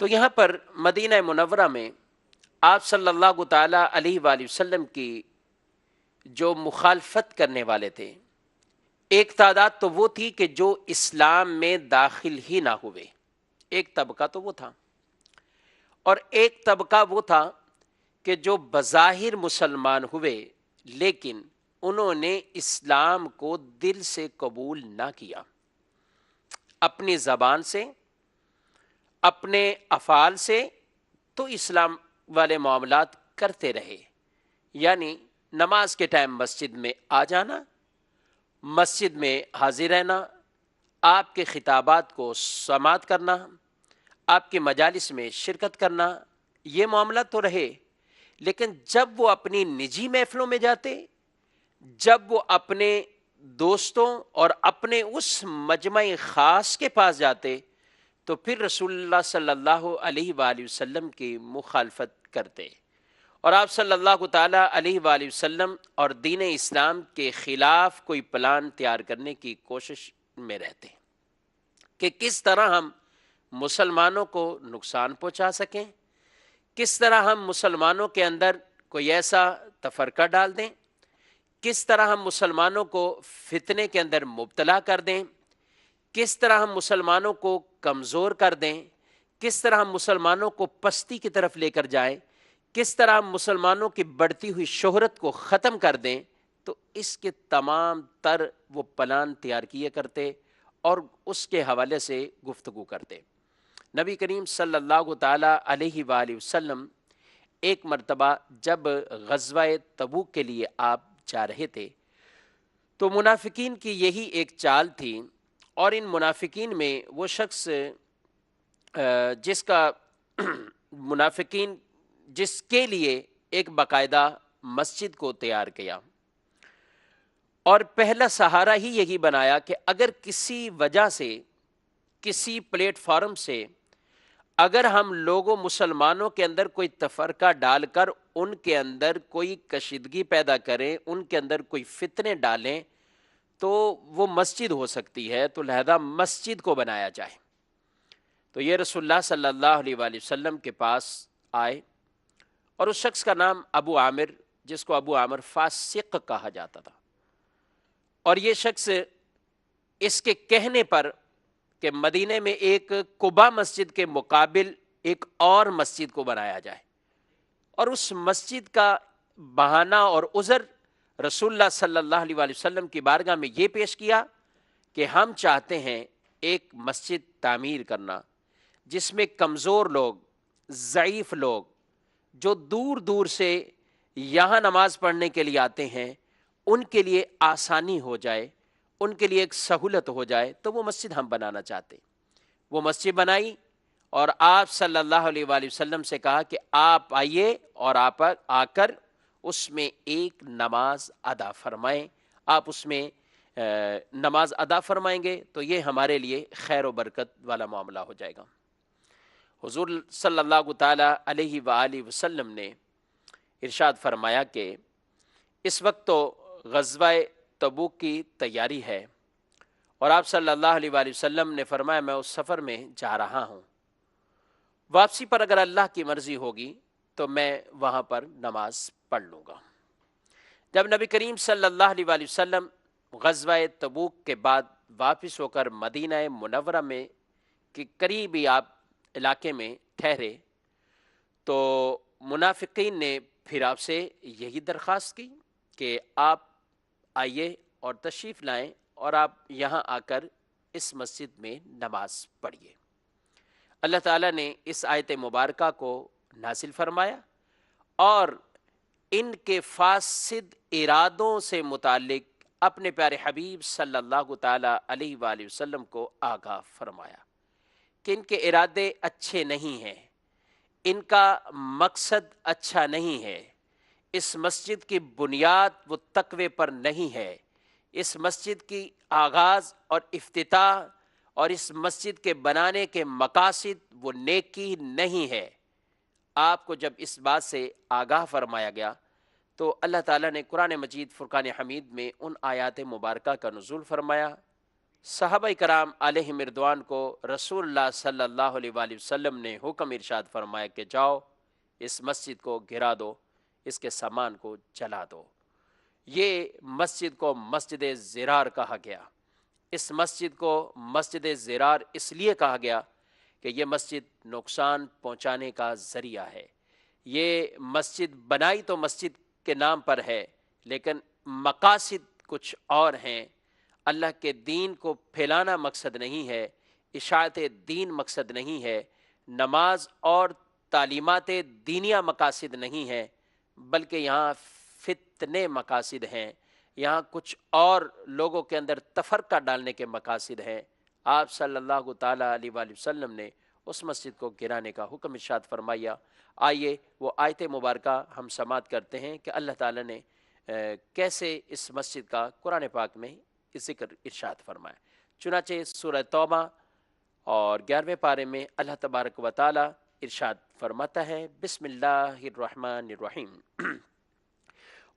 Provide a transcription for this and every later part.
تو یہاں پر مدینہ منورہ میں آپ صلی اللہ تعالیٰ علیہ وآلہ وسلم کی جو مخالفت کرنے والے تھے، ایک تعداد تو وہ تھی کہ جو اسلام میں داخل ہی نہ ہوئے، ایک طبقہ تو وہ تھا، اور ایک طبقہ وہ تھا کہ جو بظاہر مسلمان ہوئے لیکن انہوں نے اسلام کو دل سے قبول نہ کیا، اپنی زبان سے، اپنے افعال سے تو اسلام والے معاملات کرتے رہے، یعنی نماز کے ٹائم مسجد میں آ جانا، مسجد میں حاضر رہنا، آپ کے خطابات کو سماعت کرنا، آپ کے مجالس میں شرکت کرنا، یہ معاملات تو رہے، لیکن جب وہ اپنی نجی محفلوں میں جاتے، جب وہ اپنے دوستوں اور اپنے اس مجمع خاص کے پاس جاتے تو پھر رسول اللہ صلی اللہ علیہ وآلہ وسلم کی مخالفت کرتے، اور آپ صلی اللہ تعالیٰ علیہ وآلہ وسلم اور دین اسلام کے خلاف کوئی پلان تیار کرنے کی کوشش میں رہتے کہ کس طرح ہم مسلمانوں کو نقصان پہنچا سکیں، کس طرح ہم مسلمانوں کے اندر کوئی ایسا تفرقہ ڈال دیں، کس طرح ہم مسلمانوں کو فتنے کے اندر مبتلا کر دیں، کس طرح ہم مسلمانوں کو کمزور کر دیں، کس طرح ہم مسلمانوں کو پستی کی طرف لے کر جائیں، کس طرح ہم مسلمانوں کی بڑھتی ہوئی شہرت کو ختم کر دیں، تو اس کے تمام تر وہ پلان تیار کیے کرتے اور اس کے حوالے سے گفتگو کرتے۔ نبی کریم صلی اللہ تعالیٰ علیہ وآلہ وسلم ایک مرتبہ جب غزوہ تبوک کے لیے آپ جا رہے تھے تو منافقین کی یہی ایک چال تھی، اور ان منافقین میں وہ شخص جس کا منافقین جس کے لیے ایک باقاعدہ مسجد کو تیار کیا اور پہلا سہارا ہی یہی بنایا کہ اگر کسی وجہ سے، کسی پلیٹ فارم سے اگر ہم لوگوں مسلمانوں کے اندر کوئی تفرقہ ڈال کر ان کے اندر کوئی کشیدگی پیدا کریں، ان کے اندر کوئی فتنے ڈالیں تو وہ مسجد ہو سکتی ہے، تو لہذا مسجد کو بنایا جائے۔ تو یہ رسول اللہ صلی اللہ علیہ وآلہ وسلم کے پاس آئے، اور اس شخص کا نام ابو عامر، جس کو ابو عامر فاسق کہا جاتا تھا، اور یہ شخص اس کے کہنے پر کہ مدینے میں ایک قباء مسجد کے مقابل ایک اور مسجد کو بنایا جائے، اور اس مسجد کا بہانہ اور عذر رسول اللہ صلی اللہ علیہ وآلہ وسلم کی بارگاہ میں یہ پیش کیا کہ ہم چاہتے ہیں ایک مسجد تعمیر کرنا جس میں کمزور لوگ، ضعیف لوگ جو دور دور سے یہاں نماز پڑھنے کے لیے آتے ہیں ان کے لیے آسانی ہو جائے، ان کے لیے ایک سہولت ہو جائے، تو وہ مسجد ہم بنانا چاہتے۔ وہ مسجد بنائی اور آپ صلی اللہ علیہ وآلہ وسلم سے کہا کہ آپ آئیے اور آپ آ کر اس میں ایک نماز ادا فرمائیں، آپ اس میں نماز ادا فرمائیں گے تو یہ ہمارے لیے خیر و برکت والا معاملہ ہو جائے گا۔ حضور صلی اللہ تعالیٰ علیہ وآلہ وسلم نے ارشاد فرمایا کہ اس وقت تو غزوہ تبوک کی تیاری ہے، اور آپ صلی اللہ علیہ وآلہ وسلم نے فرمایا میں اس سفر میں جا رہا ہوں، واپسی پر اگر اللہ کی مرضی ہوگی تو میں وہاں پر نماز پڑھ لوں گا۔ جب نبی کریم صلی اللہ علیہ وآلہ وسلم غزوہ تبوک کے بعد واپس ہو کر مدینہ منورہ میں کے قریب ہی آپ علاقے میں ٹھہرے تو منافقین نے پھر آپ سے یہی درخواست کی کہ آپ آئیے اور تشریف لائیں اور آپ یہاں آ کر اس مسجد میں نماز پڑھیے۔ اللہ تعالیٰ نے اس آیت مبارکہ کو نازل فرمایا اور ان کے فاسد ارادوں سے متعلق اپنے پیارے حبیب صلی اللہ تعالیٰ علیہ وآلہ وسلم کو آگاہ فرمایا کہ ان کے ارادے اچھے نہیں ہیں، ان کا مقصد اچھا نہیں ہے، اس مسجد کی بنیاد وہ تقوی پر نہیں ہے، اس مسجد کی آغاز اور افتتاح اور اس مسجد کے بنانے کے مقاصد وہ نیکی نہیں ہے۔ آپ کو جب اس بات سے آگاہ فرمایا گیا تو اللہ تعالیٰ نے قرآن مجید فرقان حمید میں ان آیات مبارکہ کا نزول فرمایا صحابہ کرام علیہم رضوان کو رسول اللہ صلی اللہ علیہ وآلہ وسلم نے حکم ارشاد فرمایا کہ جاؤ اس مسجد کو گرا دو، اس کے سامان کو جلا دو۔ یہ مسجد کو مسجد زرار کہا گیا۔ اس مسجد کو مسجد زرار اس لیے کہا گیا کہ یہ مسجد نقصان پہنچانے کا ذریعہ ہے۔ یہ مسجد بنائی تو مسجد کے نام پر ہے، لیکن مقاصد کچھ اور ہیں۔ اللہ کے دین کو پھیلانا مقصد نہیں ہے، اشاعت دین مقصد نہیں ہے، نماز اور تعلیمات دینیہ مقاصد نہیں ہے، بلکہ یہاں فتنے مقاصد ہیں، یہاں کچھ اور لوگوں کے اندر تفرقہ ڈالنے کے مقاصد ہیں۔ آپ صلی اللہ تعالیٰ علیہ وآلہ وسلم نے اس مسجد کو گرانے کا حکم ارشاد فرمایا۔ آئیے وہ آیت مبارکہ ہم سماعت کرتے ہیں کہ اللہ تعالیٰ نے کیسے اس مسجد کا قرآن پاک میں ذکر ارشاد فرمایا۔ چنانچہ سورہ توبہ اور 11ویں پارے میں اللہ تبارک و تعالی ارشاد فرماتا ہے، بسم اللہ الرحمن الرحیم،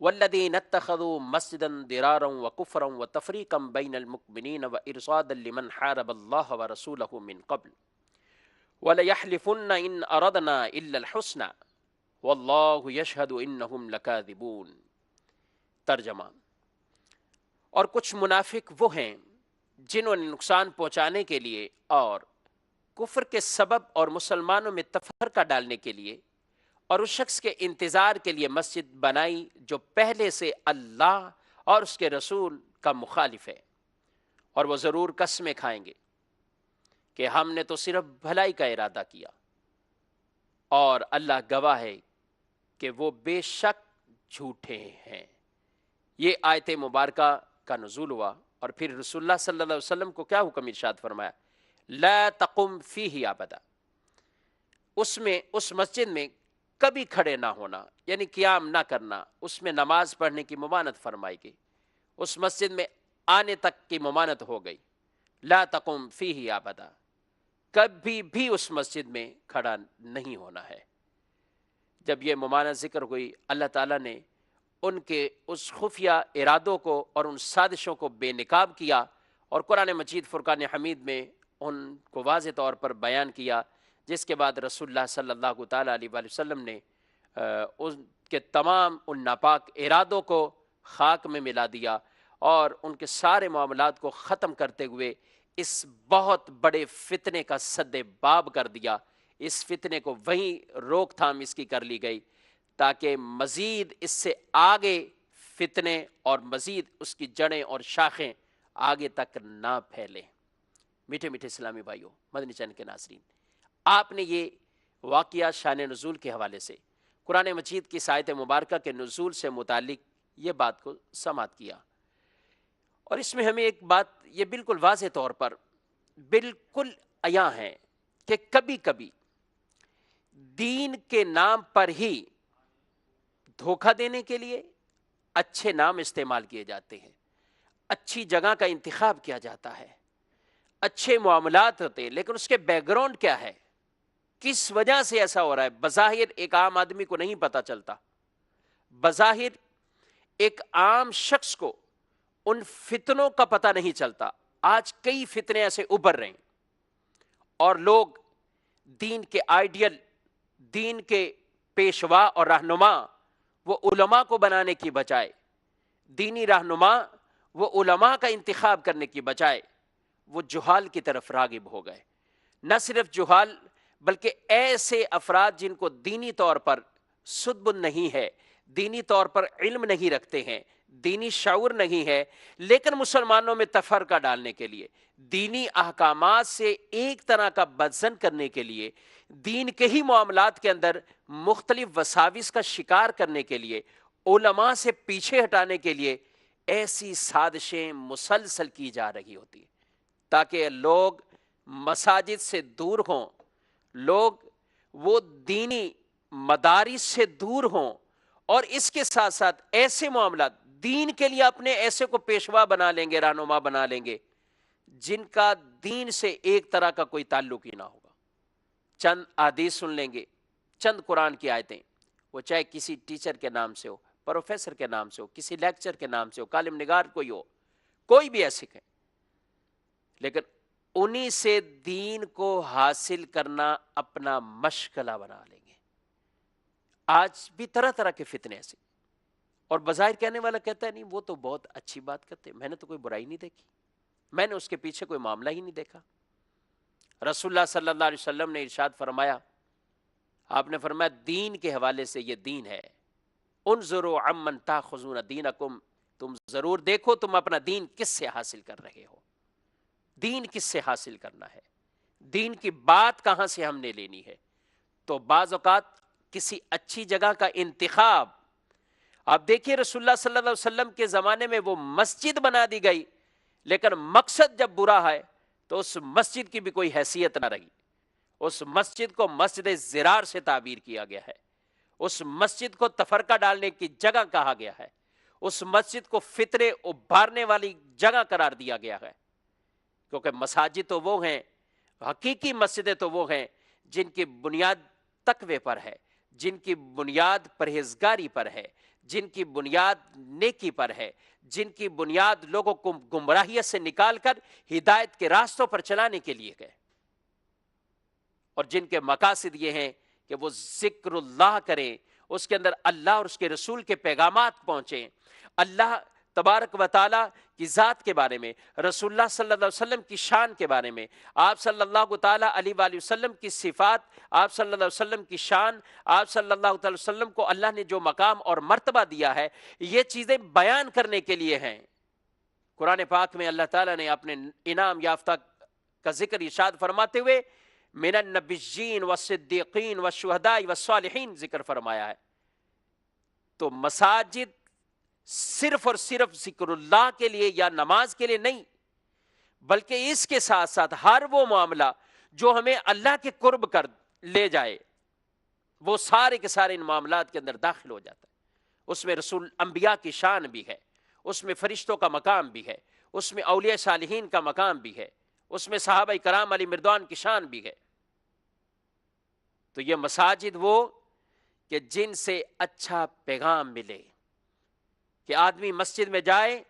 والذین اتخذوا مسجدا ضرارا وکفرا وتفریقا بین المؤمنین وارصادا لمن حارب اللہ ورسولہ من قبل وَلَيَحْلِفُنَّ إِنْ أَرَدْنَا إِلَّا الْحُسْنَى وَاللَّهُ يَشْهَدُ إِنَّهُمْ لَكَاذِبُونَ۔ ترجمہ، اور کچھ منافق وہ ہیں جنہوں نے نقصان پہنچانے کے لیے اور کفر کے سبب اور مسلمانوں میں تفرقہ ڈالنے کے لیے اور اس شخص کے انتظار کے لیے مسجد بنائی جو پہلے سے اللہ اور اس کے رسول کا مخالف ہے، اور وہ ضرور قسمیں کھائیں گے کہ ہم نے تو صرف بھلائی کا ارادہ کیا، اور اللہ گواہ ہے کہ وہ بے شک جھوٹے ہیں۔ یہ آیت مبارکہ کا نزول ہوا، اور پھر رسول اللہ صلی اللہ علیہ وسلم کو کیا حکم ارشاد فرمایا؟ لا تقم فیہ ابدا، اس مسجد میں کبھی کھڑے نہ ہونا، یعنی قیام نہ کرنا، اس میں نماز پڑھنے کی ممانعت فرمائی گئی، اس مسجد میں آنے تک کی ممانعت ہو گئی۔ لا تقم فیہ ابدا، کبھی بھی اس مسجد میں کھڑا نہیں ہونا ہے۔ جب یہ ممانعت ذکر ہوئی، اللہ تعالیٰ نے ان کے اس خفیہ ارادوں کو اور ان سازشوں کو بے نقاب کیا، اور قرآن مجید فرقان حمید میں ان کو واضح طور پر بیان کیا، جس کے بعد رسول اللہ صلی اللہ تعالیٰ علیہ وآلہ وسلم نے ان کے تمام ان ناپاک ارادوں کو خاک میں ملا دیا، اور ان کے سارے معاملات کو ختم کرتے ہوئے اس بہت بڑے فتنے کا سد باب کر دیا۔ اس فتنے کو وہیں روک تھام اس کی کر لی گئی، تاکہ مزید اس سے آگے فتنے اور مزید اس کی جڑیں اور شاخیں آگے تک نہ پھیلیں۔ میٹھے میٹھے اسلامی بھائیوں، مدنی چینل کے ناظرین، آپ نے یہ واقعہ شان نزول کے حوالے سے قرآن مجید کی آیت مبارکہ کے نزول سے متعلق یہ بات کو سماعت کیا، اور اس میں ہمیں ایک بات یہ بالکل واضح طور پر بالکل عیاں ہے کہ کبھی کبھی دین کے نام پر ہی دھوکہ دینے کے لیے اچھے نام استعمال کیے جاتے ہیں، اچھی جگہ کا انتخاب کیا جاتا ہے، اچھے معاملات ہوتے ہیں، لیکن اس کے بیک گراؤنڈ کیا ہے، کس وجہ سے ایسا ہو رہا ہے، بظاہر ایک عام آدمی کو نہیں پتا چلتا، بظاہر ایک عام شخص کو ان فتنوں کا پتہ نہیں چلتا۔ آج کئی فتنے ایسے ابھر رہے ہیں، اور لوگ دین کے آئیڈیل، دین کے پیشوا اور رہنما وہ علماء کو بنانے کی بجائے، دینی رہنما وہ علماء کا انتخاب کرنے کی بجائے وہ جہال کی طرف راغب ہو گئے۔ نہ صرف جہال، بلکہ ایسے افراد جن کو دینی طور پر سدب نہیں ہے، دینی طور پر علم نہیں رکھتے ہیں، دینی شعور نہیں ہے، لیکن مسلمانوں میں تفرقہ ڈالنے کے لیے، دینی احکامات سے ایک طرح کا بدزن کرنے کے لیے، دین کے ہی معاملات کے اندر مختلف وساوس کا شکار کرنے کے لیے، علماء سے پیچھے ہٹانے کے لیے ایسی سازشیں مسلسل کی جا رہی ہوتی ہیں، تاکہ لوگ مساجد سے دور ہوں، لوگ وہ دینی مدارس سے دور ہوں، اور اس کے ساتھ ساتھ ایسے معاملات دین کے لیے اپنے ایسے کو پیشوا بنا لیں گے، رہنما بنا لیں گے جن کا دین سے ایک طرح کا کوئی تعلق ہی نہ ہوگا۔ چند احادیث سن لیں گے، چند قرآن کی آیتیں، وہ چاہے کسی ٹیچر کے نام سے ہو، پروفیسر کے نام سے ہو، کسی لیکچر کے نام سے ہو، کالم نگار کوئی ہو، کوئی بھی ایسے کہ لیکن انہی سے دین کو حاصل کرنا اپنا مشغلہ بنا لیں گے۔ آج بھی طرح طرح کے فتنے ایسے، اور بظاہر کہنے والا کہتا ہے نہیں وہ تو بہت اچھی بات کرتے ہیں، میں نے تو کوئی برائی نہیں دیکھی، میں نے اس کے پیچھے کوئی معاملہ ہی نہیں دیکھا۔ رسول اللہ صلی اللہ علیہ وسلم نے ارشاد فرمایا، آپ نے فرمایا دین کے حوالے سے یہ دین ہے، انظروا عمن تاخذون دینکم، تم ضرور دیکھو تم اپنا دین کس سے حاصل کر رہے ہو، دین کس سے حاصل کرنا ہے، دین کی بات کہاں سے ہم نے لینی ہے۔ تو بعض اوقات کسی اچھی جگہ کا انتخاب، آپ دیکھیے رسول اللہ صلی اللہ علیہ وسلم کے زمانے میں وہ مسجد بنا دی گئی، لیکن مقصد جب برا ہے تو اس مسجد کی بھی کوئی حیثیت نہ رہی۔ اس مسجد کو مسجد زرار سے تعبیر کیا گیا ہے، اس مسجد کو تفرقہ ڈالنے کی جگہ کہا گیا ہے، اس مسجد کو فتنے ابھارنے والی جگہ قرار دیا گیا ہے، کیونکہ مساجد تو وہ ہیں، حقیقی مسجدیں تو وہ ہیں جن کی بنیاد تقوی پر ہے، جن کی بنیاد پرہیزگاری پر ہے، جن کی بنیاد نیکی پر ہے، جن کی بنیاد لوگوں کو گمراہیت سے نکال کر ہدایت کے راستوں پر چلانے کے لیے گئے، اور جن کے مقاصد یہ ہیں کہ وہ ذکر اللہ کریں، اس کے اندر اللہ اور اس کے رسول کے پیغامات پہنچیں، اللہ تبارک و تعالیٰ کی ذات کے بارے میں، رسول اللہ صلی اللہ علیہ وسلم کی شان کے بارے میں، آپ صلی اللہ تعالیٰ علیہ وآلہ وسلم کی صفات، آپ صلی اللہ علیہ وسلم کی شان، آپ صلی اللہ تعالیٰ وسلم کو اللہ نے جو مقام اور مرتبہ دیا ہے، یہ چیزیں بیان کرنے کے لیے ہیں۔ قرآن پاک میں اللہ تعالیٰ نے اپنے انعام یافتہ کا ذکر ارشاد فرماتے ہوئے من النبیین والصدیقین والشہداء والصالحین ذکر فرمایا ہے۔ تو مساجد صرف اور صرف ذکر اللہ کے لیے یا نماز کے لیے نہیں، بلکہ اس کے ساتھ ساتھ ہر وہ معاملہ جو ہمیں اللہ کے قرب کر لے جائے، وہ سارے کے سارے ان معاملات کے اندر داخل ہو جاتا ہے۔ اس میں رسول انبیاء کی شان بھی ہے، اس میں فرشتوں کا مقام بھی ہے، اس میں اولیاء صالحین کا مقام بھی ہے، اس میں صحابہ کرام علی مردوان کی شان بھی ہے۔ تو یہ مساجد وہ کہ جن سے اچھا پیغام ملے، کہ آدمی مسجد میں جائے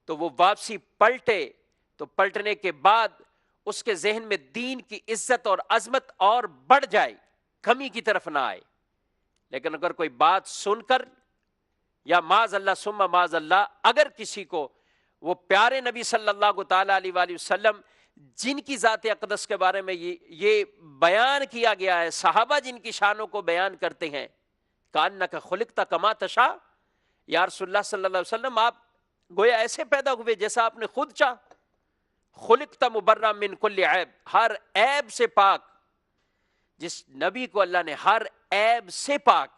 تو وہ واپسی پلٹے، تو پلٹنے کے بعد اس کے ذہن میں دین کی عزت اور عظمت اور بڑھ جائے، کمی کی طرف نہ آئے۔ لیکن اگر کوئی بات سن کر یا معاذ اللہ ثم معاذ اللہ اگر کسی کو وہ پیارے نبی صلی اللہ تعالیٰ علیہ وآلہ وسلم جن کی ذات اقدس کے بارے میں یہ بیان کیا گیا ہے، صحابہ جن کی شانوں کو بیان کرتے ہیں، کأنک خلقت کما تشاء، یا رسول اللہ صلی اللہ علیہ وسلم آپ گویا ایسے پیدا ہوئے جیسا آپ نے خود چاہ، خلقت مبرأ من کل عیب، ہر عیب سے پاک، جس نبی کو اللہ نے ہر عیب سے پاک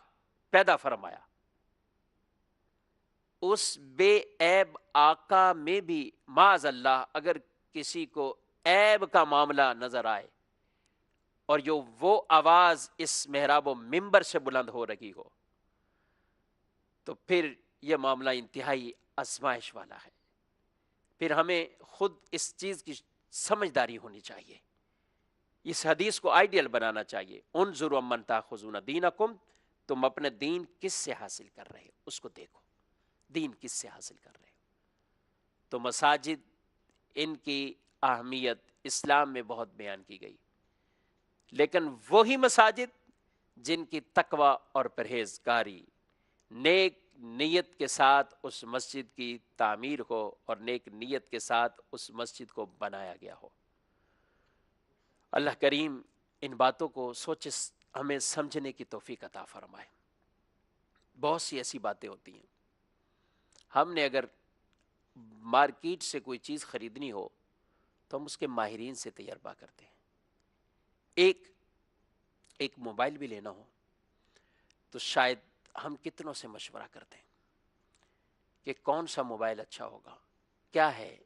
پیدا فرمایا، اس بے عیب آقا میں بھی معاذ اللہ اگر کسی کو عیب کا معاملہ نظر آئے اور جو وہ آواز اس محراب و منبر سے بلند ہو رہی ہو، تو پھر یہ معاملہ انتہائی آزمائش والا ہے۔ پھر ہمیں خود اس چیز کی سمجھداری ہونی چاہیے، اس حدیث کو آئیڈیل بنانا چاہیے، انظروا عمن تاخذون دینکم، تم اپنے دین کس سے حاصل کر رہے ہو، اس کو دیکھو، دین کس سے حاصل کر رہے ہو۔ تو مساجد، ان کی اہمیت اسلام میں بہت بیان کی گئی، لیکن وہی مساجد جن کی تقوی اور پرہیزگاری، نیک نیت کے ساتھ اس مسجد کی تعمیر ہو اور نیک نیت کے ساتھ اس مسجد کو بنایا گیا ہو۔ اللہ کریم ان باتوں کو سوچے ہمیں سمجھنے کی توفیق عطا فرمائے۔ بہت سی ایسی باتیں ہوتی ہیں، ہم نے اگر مارکیٹ سے کوئی چیز خریدنی ہو تو ہم اس کے ماہرین سے تجربہ کرتے ہیں۔ ایک موبائل بھی لینا ہو تو شاید ہم کتنوں سے مشورہ کرتے ہیں کہ کون سا موبائل اچھا ہوگا، کیا ہے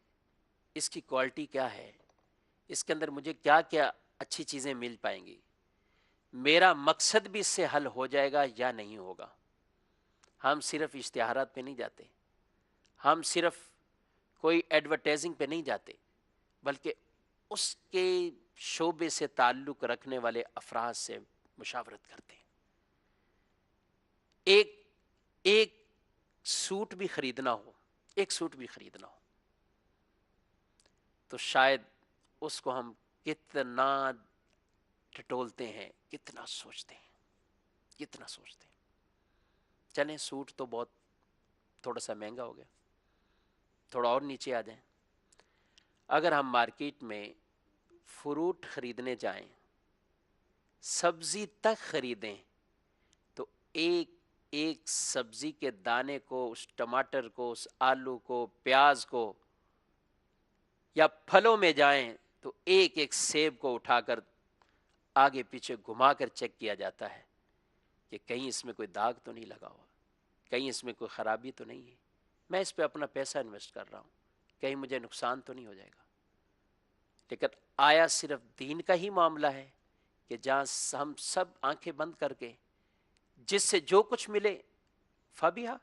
اس کی کوالٹی، کیا ہے اس کے اندر، مجھے کیا کیا اچھی چیزیں مل پائیں گی، میرا مقصد بھی اس سے حل ہو جائے گا یا نہیں ہوگا۔ ہم صرف اشتہارات پہ نہیں جاتے، ہم صرف کوئی ایڈورٹائزنگ پہ نہیں جاتے، بلکہ اس کے شعبے سے تعلق رکھنے والے افراد سے مشاورت کرتے ہیں۔ ایک سوٹ بھی خریدنا ہو تو شاید اس کو ہم کتنا ٹٹولتے ہیں، کتنا سوچتے ہیں، کتنا سوچتے ہیں۔ چلیں سوٹ تو بہت تھوڑا سا مہنگا ہو گیا، تھوڑا اور نیچے آ جائیں۔ اگر ہم مارکیٹ میں فروٹ خریدنے جائیں، سبزی تک خریدیں، تو ایک ایک سبزی کے دانے کو، اس ٹماٹر کو، اس آلو کو، پیاز کو، یا پھلوں میں جائیں تو ایک ایک سیب کو اٹھا کر آگے پیچھے گھما کر چیک کیا جاتا ہے کہ کہیں اس میں کوئی داغ تو نہیں لگا ہوا، کہیں اس میں کوئی خرابی تو نہیں ہے، میں اس پہ اپنا پیسہ انویسٹ کر رہا ہوں، کہیں مجھے نقصان تو نہیں ہو جائے گا۔ لیکن آیا صرف دین کا ہی معاملہ ہے کہ جہاں ہم سب آنکھیں بند کر کے جس سے جو کچھ ملے فبیہا،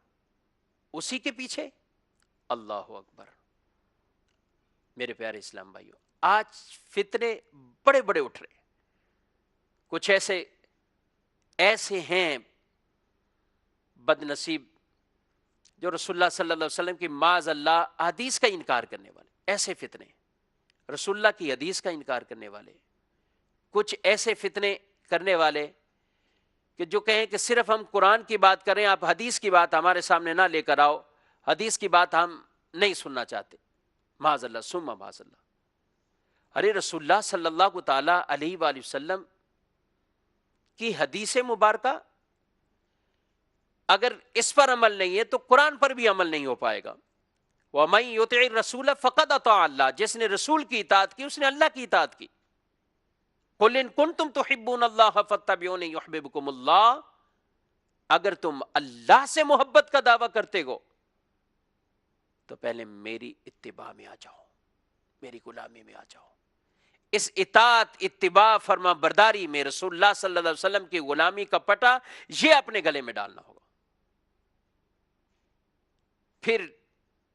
اسی کے پیچھے؟ اللہ اکبر۔ میرے پیارے اسلام بھائیو، آج فتنے بڑے بڑے اٹھ رہے، کچھ ایسے ہیں بد نصیب جو رسول اللہ صلی اللہ علیہ وسلم کی معاذ اللہ حدیث کا انکار کرنے والے، ایسے فتنے، رسول اللہ کی حدیث کا انکار کرنے والے، کچھ ایسے فتنے کرنے والے کہ جو کہیں کہ صرف ہم قرآن کی بات کریں، آپ حدیث کی بات ہمارے سامنے نہ لے کر آؤ، حدیث کی بات ہم نہیں سننا چاہتے، معاذ اللہ ثم معاذ اللہ۔ ارے رسول اللہ صلی اللہ تعالی علیہ وآلہ وسلم کی حدیث مبارکہ اگر اس پر عمل نہیں ہے تو قرآن پر بھی عمل نہیں ہو پائے گا۔ وَمَن يُطِعِ الرَّسُولَ فَقَدْ أَطَاعَ اللَّهَ، جس نے رسول کی اطاعت کی اس نے اللہ کی اطاعت کی۔ قُلْ إِن كُنتُمْ تُحِبُّونَ اللَّهَ فَاتَّبِعُونِي يُحْبِبْكُمُ اللَّهُ، اگر تم اللہ سے محبت کا دعویٰ کرتے ہو تو پہلے میری اتباع میں آ جاؤ، میری غلامی میں آ جاؤ۔ اس اطاعت، اتباع، فرما برداری میں رسول اللہ صلی اللہ علیہ وسلم کی غلامی کا پٹا یہ اپنے گلے میں ڈالنا ہوگا، پھر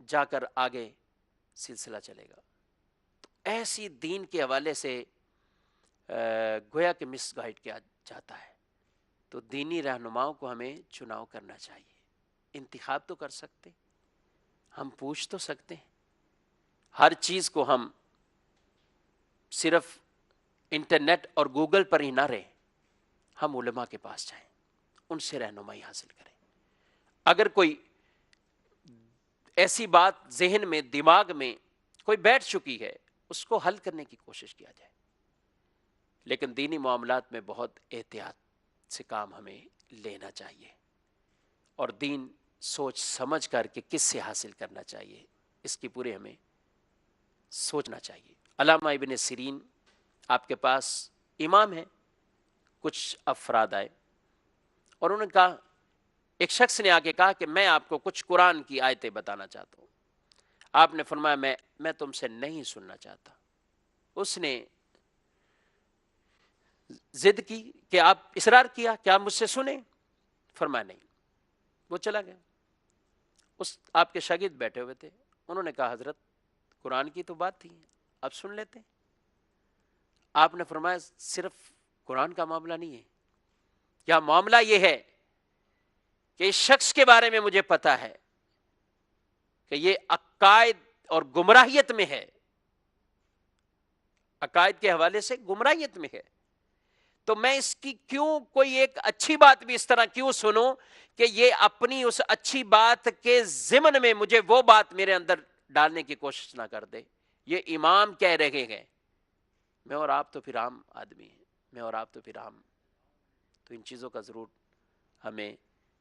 جا کر آگے سلسلہ چلے گا۔ تو ایسی دین کے حوالے سے گویا کہ مس گائیڈ کیا جاتا ہے، تو دینی رہنماؤں کو ہمیں چناؤ کرنا چاہیے۔ انتخاب تو کر سکتے، ہم پوچھ تو سکتے ہیں، ہر چیز کو ہم صرف انٹرنیٹ اور گوگل پر ہی نہ رہیں، ہم علماء کے پاس جائیں، ان سے رہنمائی حاصل کریں۔ اگر کوئی ایسی بات ذہن میں، دماغ میں کوئی بیٹھ چکی ہے، اس کو حل کرنے کی کوشش کیا جائے، لیکن دینی معاملات میں بہت احتیاط سے کام ہمیں لینا چاہیے، اور دین سوچ سمجھ کر کے کس سے حاصل کرنا چاہیے اس کی پورے ہمیں سوچنا چاہیے۔ علامہ ابن سیرین آپ کے پاس امام ہیں، کچھ افراد آئے اور انہوں نے کہا، ایک شخص نے آ کے کہا کہ میں آپ کو کچھ قرآن کی آیتیں بتانا چاہتا ہوں۔ آپ نے فرمایا میں تم سے نہیں سننا چاہتا۔ اس نے ضد کی کہ آپ اصرار کیا کہ آپ مجھ سے سنیں، فرمایا نہیں، وہ چلا گیا۔ اس آپ کے شاگرد بیٹھے ہوئے تھے، انہوں نے کہا حضرت قرآن کی تو بات تھی، اب سن لیتے۔ آپ نے فرمایا صرف قرآن کا معاملہ نہیں ہے، کیا معاملہ یہ ہے کہ اس شخص کے بارے میں مجھے پتا ہے کہ یہ عقائد اور گمراہیت میں ہے، عقائد کے حوالے سے گمراہیت میں ہے، تو میں اس کی کیوں کوئی ایک اچھی بات بھی اس طرح کیوں سنوں کہ یہ اپنی اس اچھی بات کے ضمن میں مجھے وہ بات میرے اندر ڈالنے کی کوشش نہ کر دے۔ یہ امام کہہ رہے ہیں، میں اور آپ تو پھر عام آدمی ہیں، میں اور آپ تو پھر عام، تو ان چیزوں کا ضرور ہمیں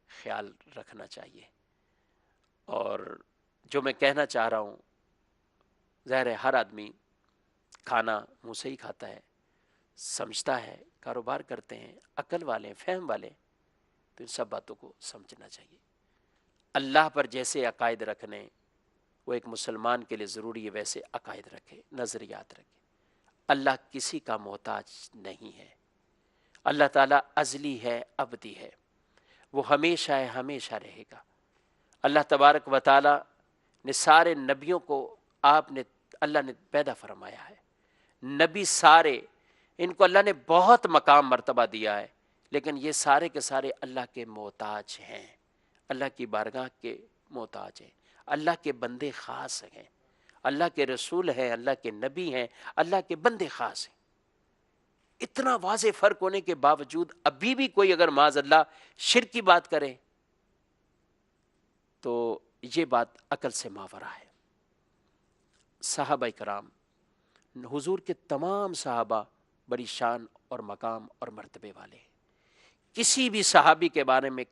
خیال رکھنا چاہیے۔ اور جو میں کہنا چاہ رہا ہوں، ظاہر ہے ہر آدمی کھانا منہ سے ہی کھاتا ہے، سمجھتا ہے، کاروبار کرتے ہیں، عقل والے، فہم والے، تو ان سب باتوں کو سمجھنا چاہیے۔ اللہ پر جیسے عقائد رکھنے وہ ایک مسلمان کے لیے ضروری ہے، ویسے عقائد رکھے، نظریات رکھے۔ اللہ کسی کا محتاج نہیں ہے، اللہ تعالیٰ ازلی ہے، ابدی ہے، وہ ہمیشہ ہے، ہمیشہ رہے گا۔ اللہ تبارک و تعالیٰ نے سارے نبیوں کو اللہ نے پیدا فرمایا ہے، نبی سارے ان کو اللہ نے بہت مقام مرتبہ دیا ہے، لیکن یہ سارے کے سارے اللہ کے محتاج ہیں، اللہ کی بارگاہ کے محتاج ہیں، اللہ کے بندے خاص ہیں۔ اللہ کے رسول ہیں، اللہ کے نبی ہیں، اللہ کے بندے خاص ہیں۔ اتنا واضح فرق ہونے کے باوجود ابھی بھی کوئی اگر معاذ اللہ شرک کی بات کرے تو یہ بات عقل سے ماورا ہے۔ صحابہ کرام، حضور کے تمام صحابہ بڑی شان اور مقام اور مرتبے والے ہیں۔ کسی بھی صحابی کے بارے میں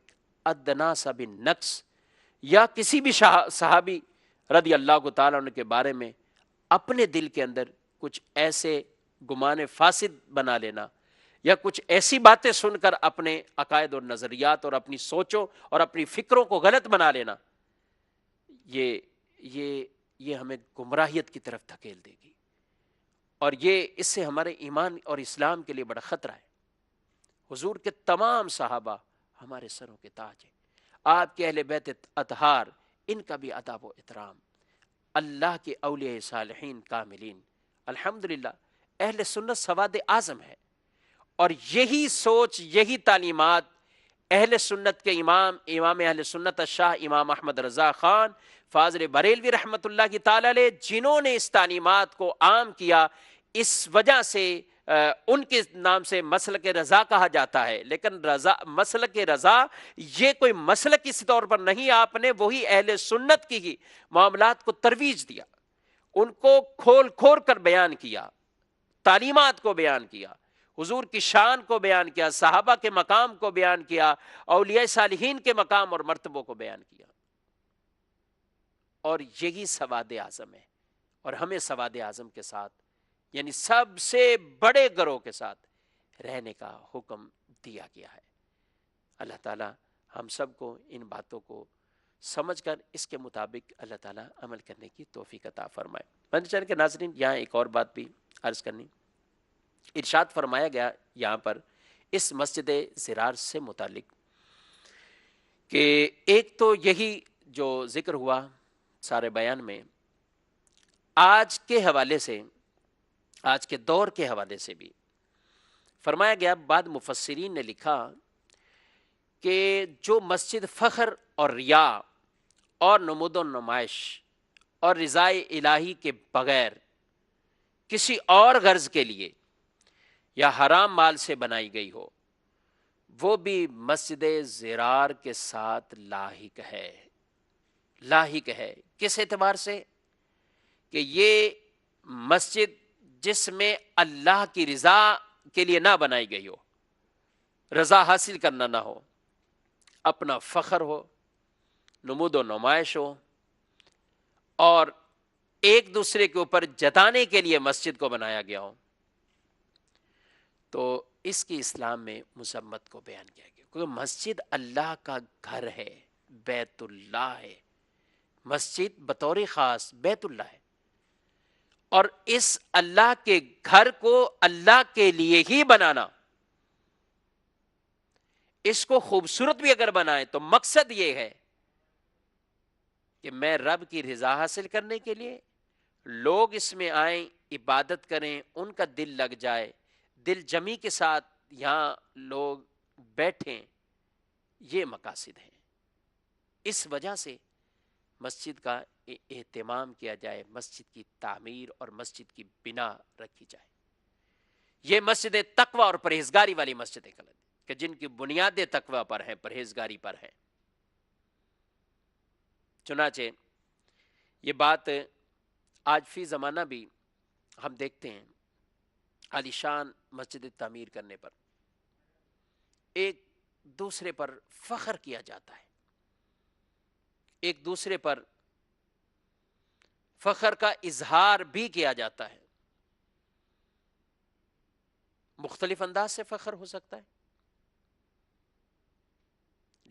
ادنا سا بھی نقص یا کسی بھی صحابی رضی اللہ تعالیٰ عنہ کے بارے میں اپنے دل کے اندر کچھ ایسے گمان فاسد بنا لینا یا کچھ ایسی باتیں سن کر اپنے عقائد اور نظریات اور اپنی سوچوں اور اپنی فکروں کو غلط بنا لینا، یہ ہمیں گمراہیت کی طرف دھکیل دے گی، اور یہ اس سے ہمارے ایمان اور اسلام کے لیے بڑا خطرہ ہے۔ حضور کے تمام صحابہ ہمارے سروں کے تاج ہیں، آپ کے اہل بیت اطہار، ان کا بھی ادب و احترام، اللہ کے اولیاء صالحین کاملین، الحمدللہ اہل سنت سواد اعظم ہے۔ اور یہی سوچ، یہی تعلیمات اہل سنت کے امام اہل سنت الشاہ امام احمد رضا خان فاضل بریلوی رحمۃ اللہ کی تعالی علیہ، جنہوں نے اس تعلیمات کو عام کیا، اس وجہ سے ان کے نام سے مسلک رضا کہا جاتا ہے۔ لیکن مسلک رضا یہ کوئی مسلک اس طور پر نہیں، آپ نے وہی اہل سنت کی ہی معاملات کو ترویج دیا، ان کو کھول کھول کر بیان کیا، تعلیمات کو بیان کیا، حضور کی شان کو بیان کیا، صحابہ کے مقام کو بیان کیا، اولیاء صالحین کے مقام اور مرتبوں کو بیان کیا، اور یہی سواد اعظم ہے۔ اور ہمیں سواد اعظم کے ساتھ، یعنی سب سے بڑے گروہ کے ساتھ رہنے کا حکم دیا گیا ہے۔ اللہ تعالی ہم سب کو ان باتوں کو سمجھ کر اس کے مطابق اللہ تعالیٰ عمل کرنے کی توفیق عطا فرمائے۔ مدنی چینل کے ناظرین، یہاں ایک اور بات بھی عرض کرنی، ارشاد فرمایا گیا یہاں پر اس مسجد زرار سے متعلق کہ ایک تو یہی جو ذکر ہوا سارے بیان میں، آج کے حوالے سے، آج کے دور کے حوالے سے بھی فرمایا گیا، بعد مفسرین نے لکھا کہ جو مسجد فخر اور ریا اور نمود و نمائش اور رضائے الہی کے بغیر کسی اور غرض کے لیے یا حرام مال سے بنائی گئی ہو، وہ بھی مسجد زرار کے ساتھ لاحق ہے۔ لاحق ہے کس اعتبار سے؟ کہ یہ مسجد جس میں اللہ کی رضا کے لیے نہ بنائی گئی ہو، رضا حاصل کرنا نہ ہو، اپنا فخر ہو، نمود و نمائش ہو، اور ایک دوسرے کے اوپر جتانے کے لیے مسجد کو بنایا گیا ہو، تو اس کی اسلام میں مذمت کو بیان کیا گیا، کیونکہ مسجد اللہ کا گھر ہے، بیت اللہ ہے، مسجد بطور خاص بیت اللہ ہے، اور اس اللہ کے گھر کو اللہ کے لیے ہی بنانا، اس کو خوبصورت بھی اگر بنائے تو مقصد یہ ہے کہ میں رب کی رضا حاصل کرنے کے لیے لوگ اس میں آئیں، عبادت کریں، ان کا دل لگ جائے، دل جمی کے ساتھ یہاں لوگ بیٹھیں، یہ مقاصد ہیں۔ اس وجہ سے مسجد کا اہتمام کیا جائے، مسجد کی تعمیر اور مسجد کی بنا رکھی جائے۔ یہ مسجد تقوی اور پرہیزگاری والی مسجد ہے کہ جن کی بنیادیں تقوی پر ہیں، پرہیزگاری پر ہیں۔ چنانچہ یہ بات آج فی زمانہ بھی ہم دیکھتے ہیں، عالی شان مسجد تعمیر کرنے پر ایک دوسرے پر فخر کیا جاتا ہے، ایک دوسرے پر فخر کا اظہار بھی کیا جاتا ہے۔ مختلف انداز سے فخر ہو سکتا ہے،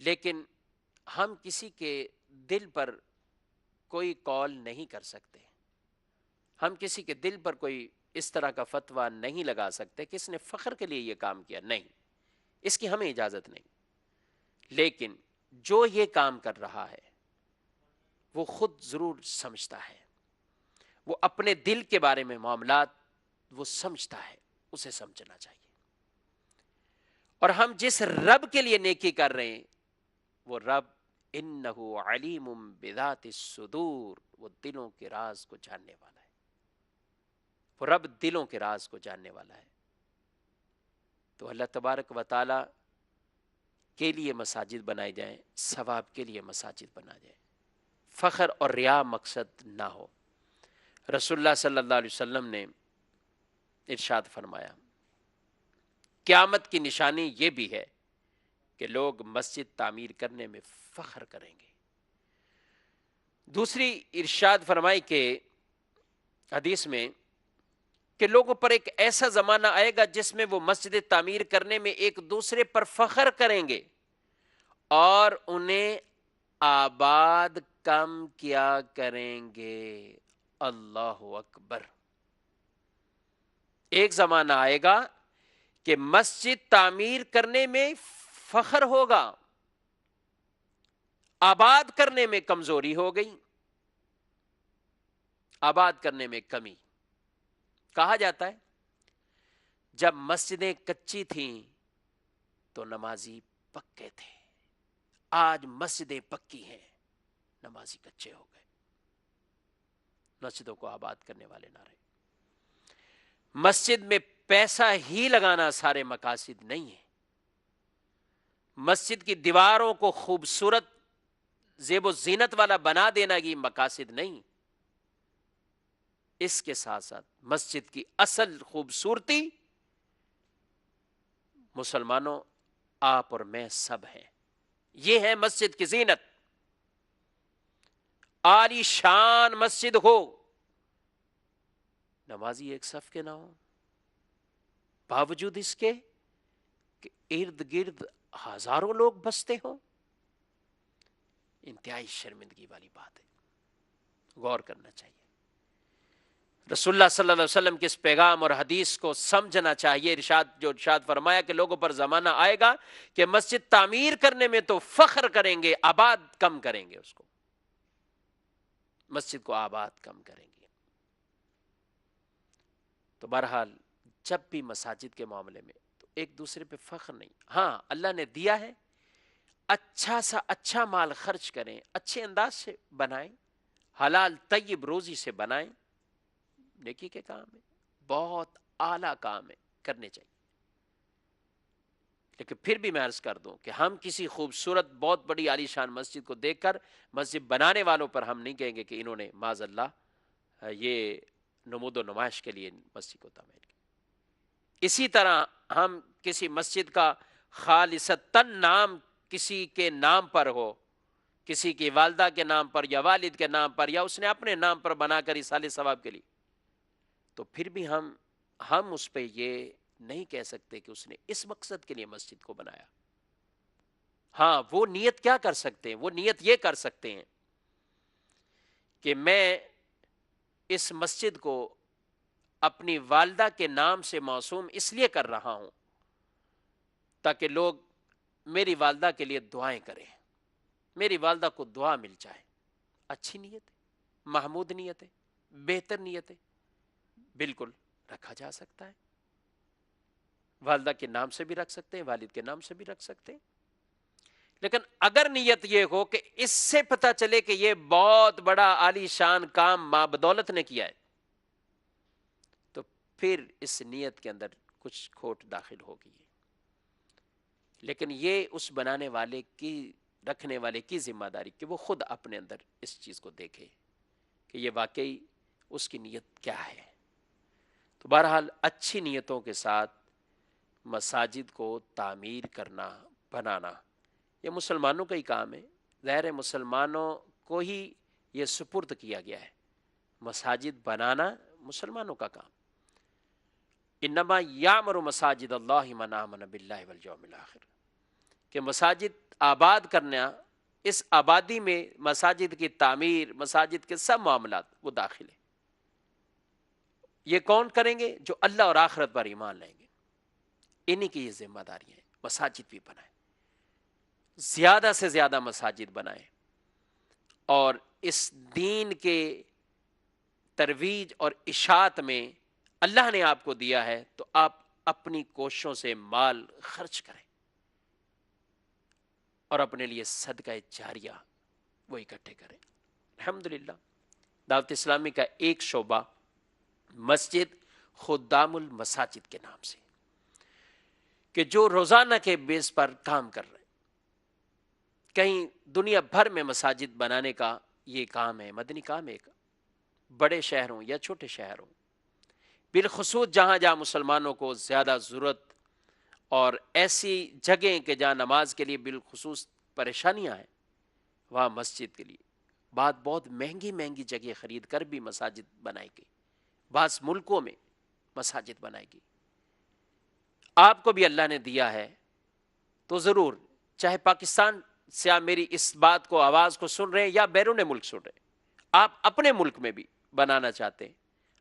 لیکن ہم کسی کے دل پر کوئی قول نہیں کر سکتے، ہم کسی کے دل پر کوئی اس طرح کا فتویٰ نہیں لگا سکتے کہ اس نے فخر کے لیے یہ کام کیا، نہیں، اس کی ہمیں اجازت نہیں۔ لیکن جو یہ کام کر رہا ہے وہ خود ضرور سمجھتا ہے، وہ اپنے دل کے بارے میں معاملات وہ سمجھتا ہے، اسے سمجھنا چاہیے۔ اور ہم جس رب کے لیے نیکی کر رہے ہیں وہ رب انہو علیم بذات الصدور، وہ دلوں کے راز کو جاننے والا ہے، وہ رب دلوں کے راز کو جاننے والا ہے۔ تو اللہ تبارک و تعالی کے لیے مساجد بنائے جائیں، ثواب کے لیے مساجد بنا جائیں، فخر اور ریا مقصد نہ ہو۔ رسول اللہ صلی اللہ علیہ وسلم نے ارشاد فرمایا قیامت کی نشانی یہ بھی ہے کہ لوگ مسجد تعمیر کرنے میں فخر کریں گے۔ دوسری ارشاد فرمائی کہ حدیث میں کہ لوگوں پر ایک ایسا زمانہ آئے گا جس میں وہ مسجد تعمیر کرنے میں ایک دوسرے پر فخر کریں گے اور انہیں آباد کم کیا کریں گے۔ اللہ اکبر۔ ایک زمانہ آئے گا کہ مسجد تعمیر کرنے میں فخر ہوگا، آباد کرنے میں کمزوری ہو گئی، آباد کرنے میں کمی۔ کہا جاتا ہے جب مسجدیں کچی تھیں تو نمازی پکے تھے، آج مسجدیں پکی ہیں، نمازی کچے ہو گئے، مسجدوں کو آباد کرنے والے نہ رہے۔ مسجد میں پیسہ ہی لگانا سارے مقاصد نہیں ہے، مسجد کی دیواروں کو خوبصورت زیب و زینت والا بنا دینا یہ مقاصد نہیں، اس کے ساتھ ساتھ مسجد کی اصل خوبصورتی مسلمانوں آپ اور میں سب ہیں، یہ ہے مسجد کی زینت۔ عالی شان مسجد ہو، نمازی ایک صف کے نہ ہو، باوجود اس کے کہ ارد گرد ہزاروں لوگ بستے ہوں، انتہائی شرمندگی والی بات ہے، غور کرنا چاہیے۔ رسول اللہ صلی اللہ علیہ وسلم کے اس پیغام اور حدیث کو سمجھنا چاہیے۔ ارشاد فرمایا کہ لوگوں پر زمانہ آئے گا کہ مسجد تعمیر کرنے میں تو فخر کریں گے، آباد کم کریں گے، اس کو مسجد کو آباد کم کریں گے۔ تو بہرحال جب بھی مساجد کے معاملے میں تو ایک دوسرے پہ فخر نہیں، ہاں اللہ نے دیا ہے، اچھا سا اچھا مال خرچ کریں، اچھے انداز سے بنائیں، حلال طیب روزی سے بنائیں، نیکی کے کام ہے، بہت اعلیٰ کام ہے، کرنے چاہیے۔ لیکن پھر بھی میں عرض کر دوں کہ ہم کسی خوبصورت بہت بڑی عالی شان مسجد کو دیکھ کر مسجد بنانے والوں پر ہم نہیں کہیں گے کہ انہوں نے معاذ اللہ یہ نمود و نمائش کے لیے مسجد کو تعمیر کی۔ اسی طرح ہم کسی مسجد کا خالصتاً نام کسی کے نام پر ہو، کسی کی والدہ کے نام پر یا والد کے نام پر یا اس نے اپنے نام پر بنا کر ایصال ثواب کے لیے، تو پھر بھی ہم اس پہ یہ نہیں کہہ سکتے کہ اس نے اس مقصد کے لیے مسجد کو بنایا۔ ہاں وہ نیت کیا کر سکتے ہیں، وہ نیت یہ کر سکتے ہیں کہ میں اس مسجد کو اپنی والدہ کے نام سے موسوم اس لیے کر رہا ہوں تاکہ لوگ میری والدہ کے لیے دعائیں کریں، میری والدہ کو دعا مل جائے۔ اچھی نیت ہے، محمود نیت ہے، بہتر نیت ہے، بالکل رکھا جا سکتا ہے، والدہ کے نام سے بھی رکھ سکتے ہیں، والد کے نام سے بھی رکھ سکتے ہیں۔ لیکن اگر نیت یہ ہو کہ اس سے پتہ چلے کہ یہ بہت بڑا عالی شان کام ماں بدولت نے کیا ہے، تو پھر اس نیت کے اندر کچھ کھوٹ داخل ہو گئی ہے۔ لیکن یہ اس بنانے والے کی، رکھنے والے کی ذمہ داری کہ وہ خود اپنے اندر اس چیز کو دیکھے کہ یہ واقعی اس کی نیت کیا ہے۔ تو بہرحال اچھی نیتوں کے ساتھ مساجد کو تعمیر کرنا، بنانا، یہ مسلمانوں کا ہی کام ہے، ظاہر ہے مسلمانوں کو ہی یہ سپرد کیا گیا ہے، مساجد بنانا مسلمانوں کا کام۔ انما یعمر مساجد اللہ من آمن باللہ والیوم الآخر، کہ مساجد آباد کرنا، اس آبادی میں مساجد کی تعمیر، مساجد کے سب معاملات وہ داخل ہیں۔ یہ کون کریں گے؟ جو اللہ اور آخرت پر ایمان لیں گے، انہی کی یہ ذمہ داری ہے۔ مساجد بھی بنائیں، زیادہ سے زیادہ مساجد بنائیں، اور اس دین کے ترویج اور اشاعت میں اللہ نے آپ کو دیا ہے تو آپ اپنی کوششوں سے مال خرچ کریں، اور اپنے لیے صدقہ جاریہ وہ اکٹھے کریں۔ الحمدللہ دعوت اسلامی کا ایک شعبہ مسجد خدام المساجد کے نام سے، کہ جو روزانہ کے بیس پر کام کر رہے ہیں، کہیں دنیا بھر میں مساجد بنانے کا یہ کام ہے، مدنی کام ہے، بڑے شہروں یا چھوٹے شہروں، بالخصوص جہاں جہاں مسلمانوں کو زیادہ ضرورت اور ایسی جگہیں کہ جہاں نماز کے لیے بالخصوص پریشانیاں ہیں، وہاں مسجد کے لیے بہت مہنگی مہنگی جگہ خرید کر بھی مساجد بنائی گئی، بعض ملکوں میں مساجد بنائی گئی۔ آپ کو بھی اللہ نے دیا ہے تو ضرور، چاہے پاکستان سے آپ میری اس بات کو آواز کو سن رہے ہیں یا بیرون ملک سن رہے ہیں، آپ اپنے ملک میں بھی بنانا چاہتے ہیں،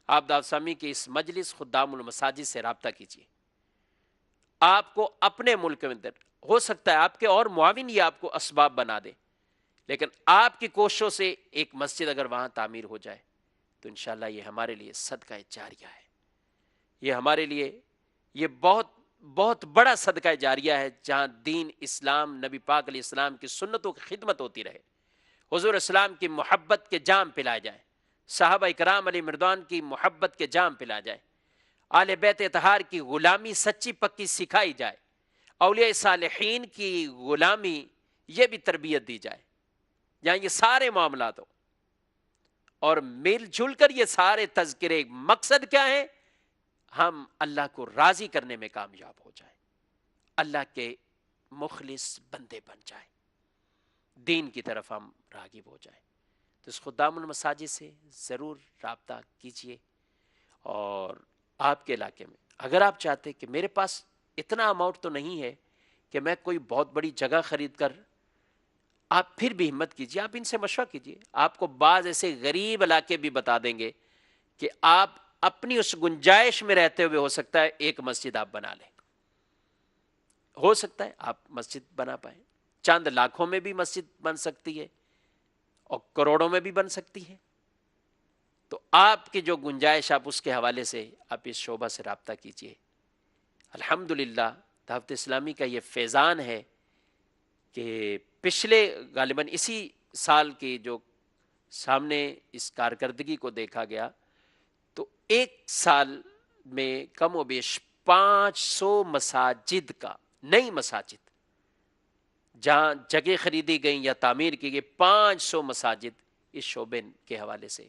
آپ دعوت اسلامی کی اس مجلس خدام المساجد سے رابطہ کیجیے۔ آپ کو اپنے ملک میں اندر ہو سکتا ہے آپ کے اور معاون یہ آپ کو اسباب بنا دے، لیکن آپ کی کوششوں سے ایک مسجد اگر وہاں تعمیر ہو جائے تو انشاءاللہ یہ ہمارے لیے صدقہ جاریہ ہے، یہ ہمارے لیے یہ بہت بڑا صدقہ جاریہ ہے، جہاں دین اسلام نبی پاک علیہ السلام کی سنتوں کی خدمت ہوتی رہے، حضور اسلام کی محبت کے جام پلائے جائیں، صحابہ اکرام علیہ مردوان کی محبت کے جام پلا جائے، آل بیت اطہار کی غلامی سچی پکی سکھائی جائے، اولیاء صالحین کی غلامی یہ بھی تربیت دی جائے، جہاں یہ سارے معاملات ہو اور مل جل کر یہ سارے تذکرے، مقصد کیا ہے؟ ہم اللہ کو راضی کرنے میں کامیاب ہو جائیں، اللہ کے مخلص بندے بن جائیں، دین کی طرف ہم راغب ہو جائیں۔ تو اس خدام المساجد سے ضرور رابطہ کیجئے، اور آپ کے علاقے میں اگر آپ چاہتے کہ میرے پاس اتنا اماؤنٹ تو نہیں ہے کہ میں کوئی بہت بڑی جگہ خرید کر، آپ پھر بھی ہمت کیجئے، آپ ان سے مشورہ کیجئے، آپ کو بعض ایسے غریب علاقے بھی بتا دیں گے کہ آپ اپنی اس گنجائش میں رہتے ہوئے ہو سکتا ہے ایک مسجد آپ بنا لیں، ہو سکتا ہے آپ مسجد بنا پائیں، چند لاکھوں میں بھی مسجد بن سکتی ہے اور کروڑوں میں بھی بن سکتی ہے۔ تو آپ کی جو گنجائش، آپ اس کے حوالے سے آپ اس شعبہ سے رابطہ کیجئے۔ الحمدللہ دعوت اسلامی کا یہ فیضان ہے کہ پچھلے غالباً اسی سال کی جو سامنے اس کارکردگی کو دیکھا گیا تو ایک سال میں کم و بیش 500 مساجد کا، نئی مساجد جہاں جگہ خریدی گئیں یا تعمیر کی گئی، 500 مساجد اس شعبے کے حوالے سے،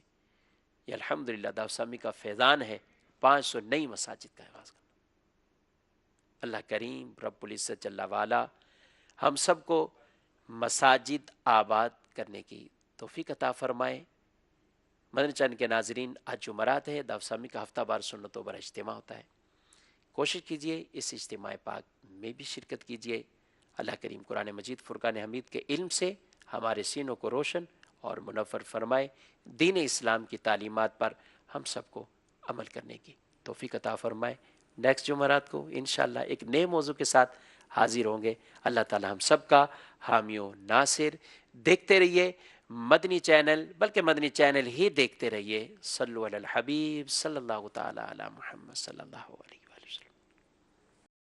یہ الحمدللہ دعوت اسلامی کا فیضان ہے، 500 نئی مساجد کا آغاز کرنا۔ اللہ کریم رب العزت جل وعلا ہم سب کو مساجد آباد کرنے کی توفیق عطا فرمائے۔ مدنی چینل کے ناظرین، آج جمعرات ہے، دعوت اسلامی کا ہفتہ وار سنتوں پر اجتماع ہوتا ہے، کوشش کیجئے اس اجتماع پاک میں بھی شرکت کیجئے۔ اللہ کریم قرآن مجید فرقان حمید کے علم سے ہمارے سینوں کو روشن اور منور فرمائے، دین اسلام کی تعلیمات پر ہم سب کو عمل کرنے کی توفیق عطا فرمائے۔ نیکسٹ جمعرات کو انشاءاللہ ایک نئے موضوع کے ساتھ حاضر ہوں گے۔ اللہ تعالی ہم سب کا حامی و ناصر۔ دیکھتے رہیے مدنی چینل، بلکہ مدنی چینل ہی دیکھتے رہیے۔ صلو علی الحبیب صلی اللہ تعالی علی محمد صلی اللہ علیہ